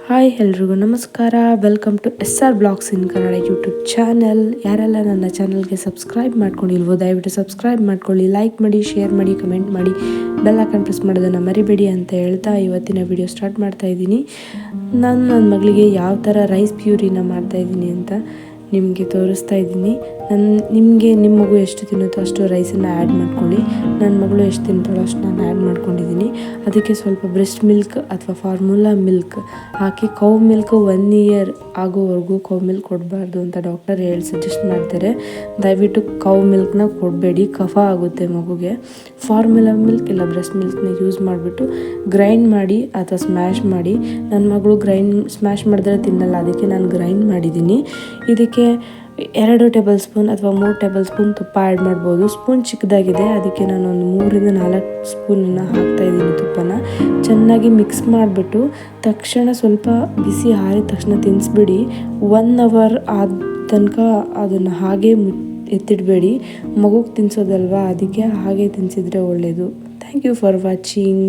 Hi ಎಲ್ರಿಗೂ ನಮಸ್ಕಾರ. Welcome to SR blogs in Kannada YouTube channel. ಯಾರೆಲ್ಲ ನನ್ನ ಚಾನಲ್ಗೆ ಸಬ್ಸ್ಕ್ರೈಬ್ ಮಾಡ್ಕೊಂಡಿಲ್ವೋ ದಯವಿಟ್ಟು ಸಬ್ಸ್ಕ್ರೈಬ್ ಮಾಡ್ಕೊಳ್ಳಿ, ಲೈಕ್ ಮಾಡಿ, ಶೇರ್ ಮಾಡಿ, ಕಮೆಂಟ್ ಮಾಡಿ, ಬೆಲ್ ಐಕಾನ್ ಪ್ರೆಸ್ ಮಾಡೋದನ್ನು ಮರಿಬೇಡಿ ಅಂತ ಹೇಳ್ತಾ ಇವತ್ತಿನ ವಿಡಿಯೋ ಸ್ಟಾರ್ಟ್ ಮಾಡ್ತಾ ಇದ್ದೀನಿ. ನಾನು ನನ್ನ ಮಗಳಿಗೆ ಯಾವ ಥರ ರೈಸ್ ಪ್ಯೂರಿನ ಮಾಡ್ತಾಯಿದ್ದೀನಿ ಅಂತ ನಿಮಗೆ ತೋರಿಸ್ತಾ ಇದ್ದೀನಿ. ನಿಮ್ಮ ಮಗು ಎಷ್ಟು ತಿನ್ನುತ್ತೋ ಅಷ್ಟು ರೈಸನ್ನು ಆ್ಯಡ್ ಮಾಡ್ಕೊಳ್ಳಿ. ನನ್ನ ಮಗಳು ಎಷ್ಟು ತಿಂತಾಳೋ ಅಷ್ಟು ನಾನು ಆ್ಯಡ್ ಮಾಡ್ಕೊಂಡಿದ್ದೀನಿ. ಅದಕ್ಕೆ ಸ್ವಲ್ಪ ಬ್ರೆಸ್ಟ್ ಮಿಲ್ಕ್ ಅಥವಾ ಫಾರ್ಮುಲಾ ಮಿಲ್ಕ್ ಹಾಕಿ, ಕೌ ಮಿಲ್ಕ್ 1 ಇಯರ್ ಆಗೋವರೆಗೂ ಕೌ ಮಿಲ್ಕ್ ಕೊಡಬಾರ್ದು ಅಂತ ಡಾಕ್ಟರ್ ಸಜೆಸ್ಟ್ ಮಾಡ್ತಾರೆ. ದಯವಿಟ್ಟು ಕೌ ಮಿಲ್ಕ್ನ ಕೊಡಬೇಡಿ, ಕಫ ಆಗುತ್ತೆ ಮಗುಗೆ. ಫಾರ್ಮುಲಾ ಮಿಲ್ಕ್ ಇಲ್ಲ ಬ್ರೆಸ್ಟ್ ಮಿಲ್ಕ್ನ ಯೂಸ್ ಮಾಡಿಬಿಟ್ಟು ಗ್ರೈಂಡ್ ಮಾಡಿ ಅಥವಾ ಸ್ಮ್ಯಾಶ್ ಮಾಡಿ. ನನ್ನ ಮಗಳು ಸ್ಮ್ಯಾಶ್ ಮಾಡಿದ್ರೆ ತಿನ್ನಲ್ಲ, ಅದಕ್ಕೆ ನಾನು ಗ್ರೈಂಡ್ ಮಾಡಿದ್ದೀನಿ. ಇದಕ್ಕೆ 2 ಟೇಬಲ್ ಸ್ಪೂನ್ ಅಥವಾ 3 ಟೇಬಲ್ ಸ್ಪೂನ್ ತುಪ್ಪ ಆ್ಯಡ್ ಮಾಡ್ಬೋದು. ಸ್ಪೂನ್ ಚಿಕ್ಕದಾಗಿದೆ, ಅದಕ್ಕೆ ನಾನು ಒಂದು 3 ಇಂದ 4 ಸ್ಪೂನನ್ನು ಹಾಕ್ತಾಯಿದ್ದೀನಿ ತುಪ್ಪನ. ಚೆನ್ನಾಗಿ ಮಿಕ್ಸ್ ಮಾಡಿಬಿಟ್ಟು ತಕ್ಷಣ ಸ್ವಲ್ಪ ಬಿಸಿ ಆರಿದ ತಕ್ಷಣ ತಿನ್ನಿಸ್ಬಿಡಿ. 1 ಅವರ್ ಆದ ತನಕ ಅದನ್ನು ಹಾಗೆ ಎತ್ತಿಡಬೇಡಿ. ಮಗುಗೆ ತಿನ್ನಿಸೋದಲ್ವಾ, ಅದಕ್ಕೆ ಹಾಗೆ ತಿನ್ನಿಸಿದ್ರೆ ಒಳ್ಳೆಯದು. Thank you for watching.